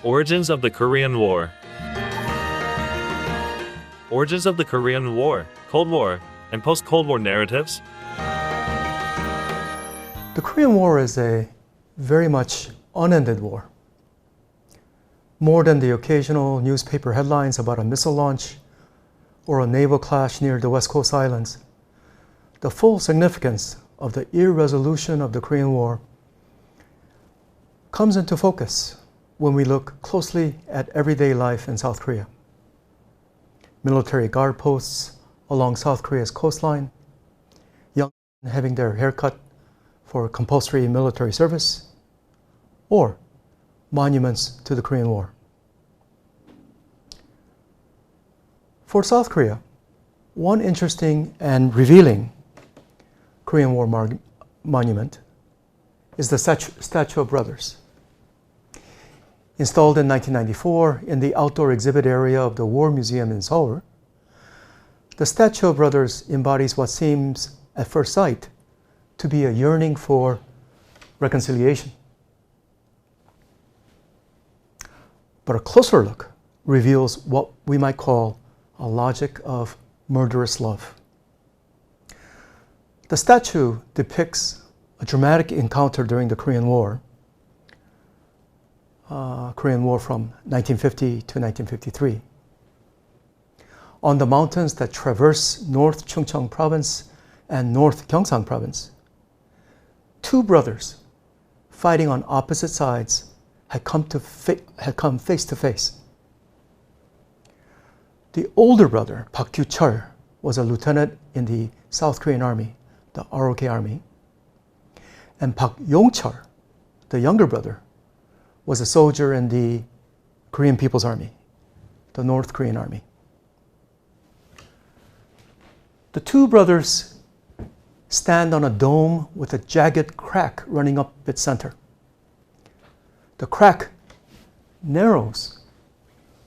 Origins of the Korean War. Origins of the Korean War, Cold War, and post-Cold War narratives. The Korean War is a very much unended war. More than the occasional newspaper headlines about a missile launch or a naval clash near the West Coast Islands, the full significance of the irresolution of the Korean War comes into focus when we look closely at everyday life in South Korea. Military guard posts along South Korea's coastline, young men having their hair cut for compulsory military service, or monuments to the Korean War. For South Korea, one interesting and revealing Korean War monument is the Statue of Brothers. Installed in 1994 in the outdoor exhibit area of the War Museum in Seoul, the Statue of Brothers embodies what seems, at first sight, to be a yearning for reconciliation. But a closer look reveals what we might call a logic of murderous love. The statue depicts a dramatic encounter during the Korean War from 1950 to 1953. On the mountains that traverse North Chungcheong Province and North Gyeongsang Province, two brothers fighting on opposite sides had come face to face. The older brother, Park Kyu-chul, was a lieutenant in the South Korean Army, the ROK Army, and Park Yong-chul, the younger brother, was a soldier in the Korean People's Army, the North Korean Army. The two brothers stand on a dome with a jagged crack running up its center. The crack narrows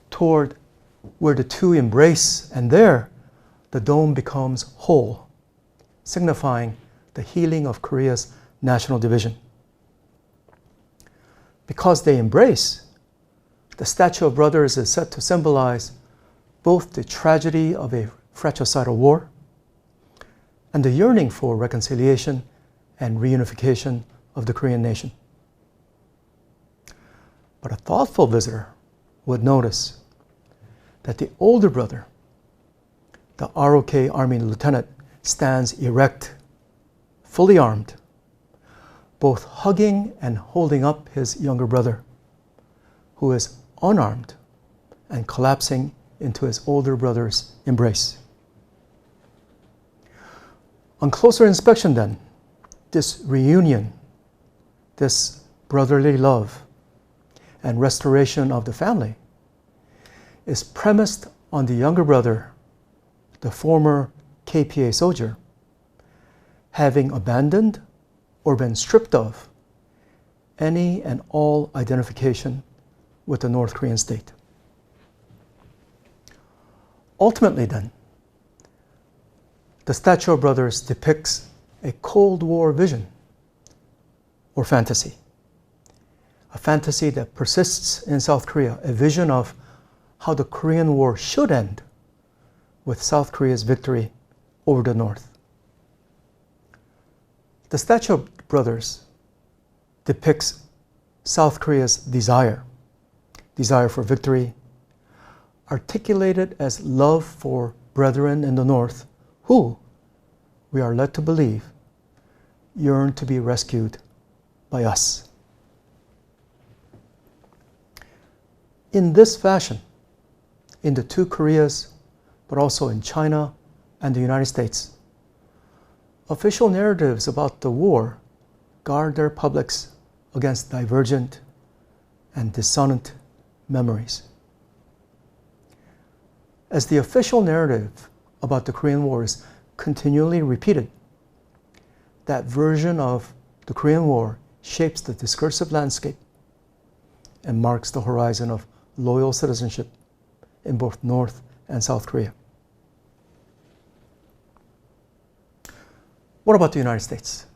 toward where the two embrace, and there the dome becomes whole, signifying the healing of Korea's national division. Because they embrace, the Statue of Brothers is said to symbolize both the tragedy of a fratricidal war and the yearning for reconciliation and reunification of the Korean nation. But a thoughtful visitor would notice that the older brother, the ROK Army lieutenant, stands erect, fully armed, both hugging and holding up his younger brother, who is unarmed and collapsing into his older brother's embrace. On closer inspection then, this reunion, this brotherly love and restoration of the family is premised on the younger brother, the former KPA soldier, having abandoned or been stripped of any and all identification with the North Korean state. Ultimately then, the Statue of Brothers depicts a Cold War vision or fantasy, a fantasy that persists in South Korea, a vision of how the Korean War should end with South Korea's victory over the North. The Statue of Brothers depicts South Korea's desire for victory, articulated as love for brethren in the North who, we are led to believe, yearn to be rescued by us. In this fashion, in the two Koreas, but also in China and the United States, official narratives about the war guard their publics against divergent and dissonant memories. As the official narrative about the Korean War is continually repeated, that version of the Korean War shapes the discursive landscape and marks the horizon of loyal citizenship in both North and South Korea. What about the United States?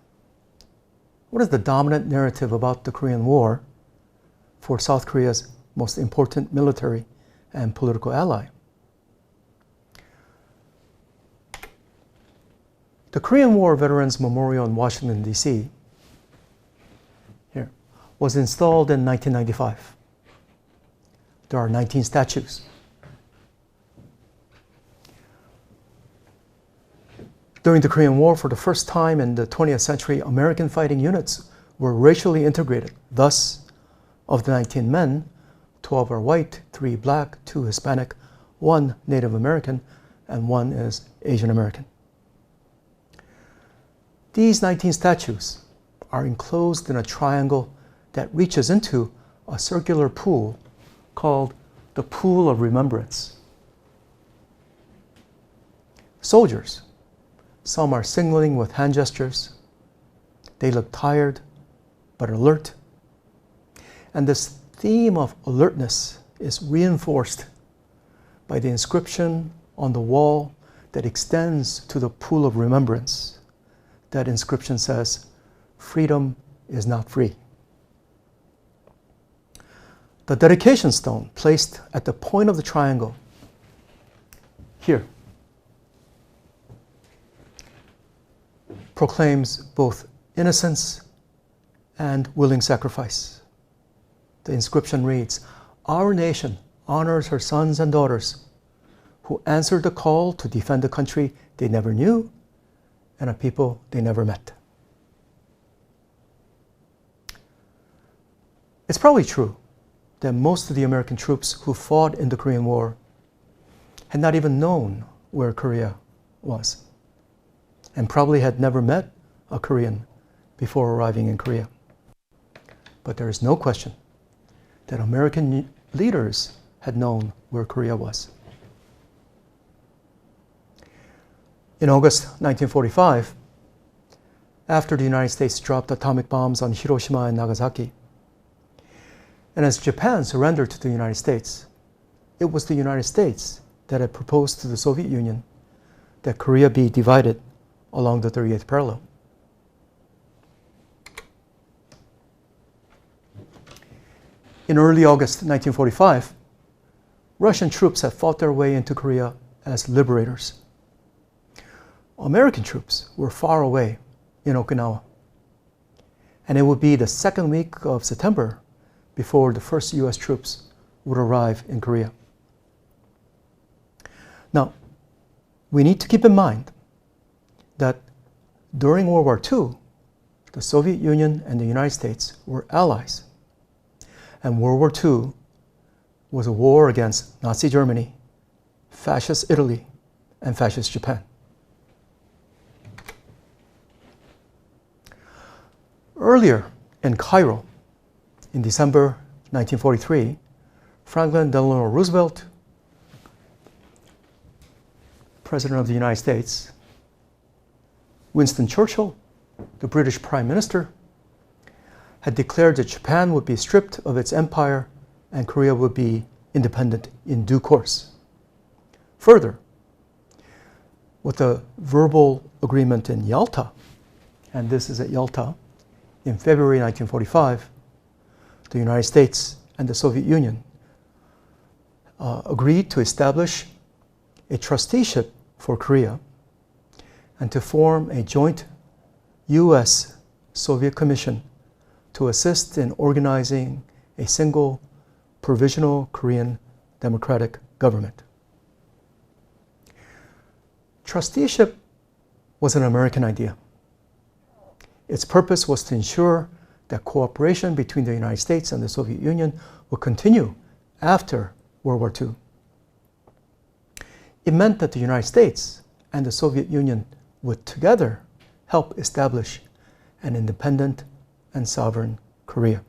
What is the dominant narrative about the Korean War for South Korea's most important military and political ally. The Korean War Veterans Memorial in Washington, D.C. here was installed in 1995. There are 19 statues. During the Korean War, for the first time in the 20th century, American fighting units were racially integrated. Thus, of the 19 men, 12 are white, 3 black, 2 Hispanic, 1 Native American, and 1 is Asian American. These 19 statues are enclosed in a triangle that reaches into a circular pool called the Pool of Remembrance. Soldiers, some are signaling with hand gestures. They look tired but alert. And this theme of alertness is reinforced by the inscription on the wall that extends to the Pool of Remembrance. That inscription says, "Freedom is not free." The dedication stone placed at the point of the triangle here proclaims both innocence and willing sacrifice. The inscription reads, "Our nation honors her sons and daughters who answered the call to defend a country they never knew and a people they never met." It's probably true that most of the American troops who fought in the Korean War had not even known where Korea was, and probably had never met a Korean before arriving in Korea. But there is no question that American leaders had known where Korea was. In August 1945, after the United States dropped atomic bombs on Hiroshima and Nagasaki, and as Japan surrendered to the United States, it was the United States that had proposed to the Soviet Union that Korea be divided along the 38th parallel. In early August 1945, Russian troops had fought their way into Korea as liberators. American troops were far away in Okinawa, and it would be the second week of September before the first US troops would arrive in Korea. Now, we need to keep in mind that during World War II, the Soviet Union and the United States were allies, and World War II was a war against Nazi Germany, Fascist Italy, and Fascist Japan. Earlier in Cairo, in December 1943, Franklin Delano Roosevelt, President of the United States, Winston Churchill, the British Prime Minister, had declared that Japan would be stripped of its empire and Korea would be independent in due course. Further, with a verbal agreement in Yalta, and this is at Yalta, in February 1945, the United States and the Soviet Union agreed to establish a trusteeship for Korea and to form a joint US-Soviet Commission to assist in organizing a single provisional Korean democratic government. Trusteeship was an American idea. Its purpose was to ensure that cooperation between the United States and the Soviet Union would continue after World War II. It meant that the United States and the Soviet Union would together help establish an independent and sovereign Korea.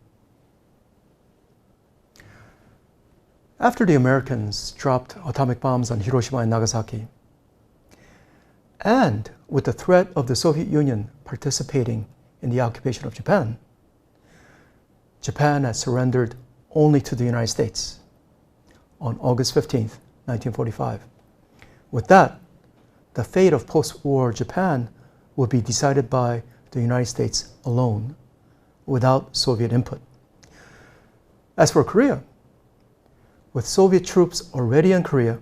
After the Americans dropped atomic bombs on Hiroshima and Nagasaki, and with the threat of the Soviet Union participating in the occupation of Japan, Japan had surrendered only to the United States on August 15th, 1945. With that, the fate of post-war Japan would be decided by the United States alone, without Soviet input. As for Korea, With Soviet troops already in Korea,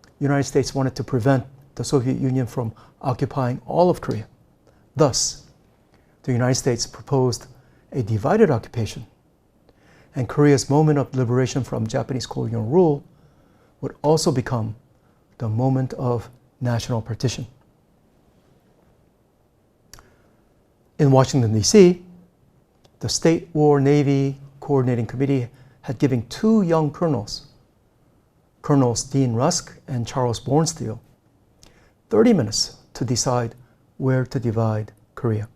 the United States wanted to prevent the Soviet Union from occupying all of Korea. Thus, the United States proposed a divided occupation, and Korea's moment of liberation from Japanese colonial rule would also become the moment of national partition. In Washington, D.C., the State War Navy Coordinating Committee had given two young colonels, Colonels Dean Rusk and Charles Bournsteel, 30 minutes to decide where to divide Korea.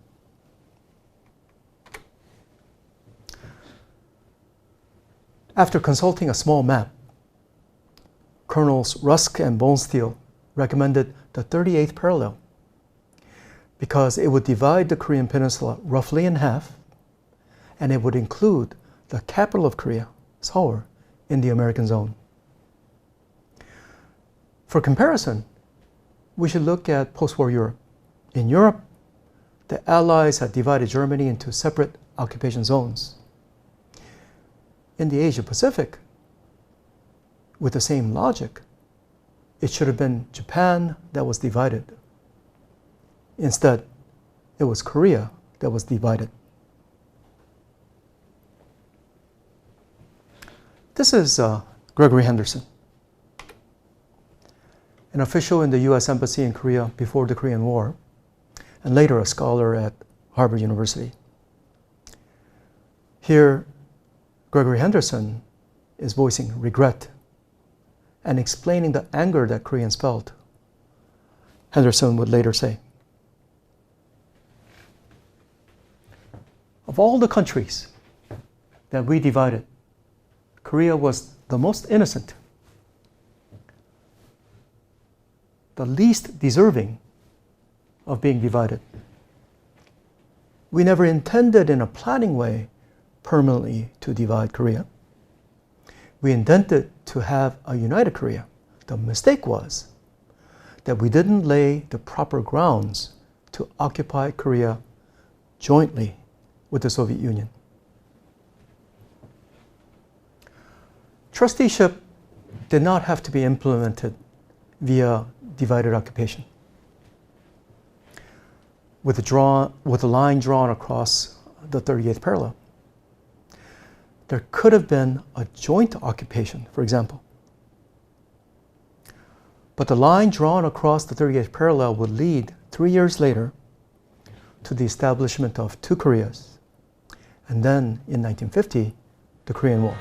After consulting a small map, Colonels Rusk and Bournsteel recommended the 38th parallel because it would divide the Korean peninsula roughly in half, and it would include the capital of Korea, Seoul, in the American zone. For comparison, we should look at post-war Europe. In Europe, the Allies had divided Germany into separate occupation zones. In the Asia-Pacific, with the same logic, it should have been Japan that was divided. Instead, it was Korea that was divided. This is Gregory Henderson, an official in the U.S. Embassy in Korea before the Korean War, and later a scholar at Harvard University. Here, Gregory Henderson is voicing regret and explaining the anger that Koreans felt. Henderson would later say, "Of all the countries that we divided, Korea was the most innocent, the least deserving of being divided. We never intended in a planning way permanently to divide Korea. We intended to have a united Korea. The mistake was that we didn't lay the proper grounds to occupy Korea jointly with the Soviet Union." Trusteeship did not have to be implemented via divided occupation. With a line drawn across the 38th parallel, there could have been a joint occupation, for example. But the line drawn across the 38th parallel would lead 3 years later to the establishment of two Koreas, and then in 1950, the Korean War.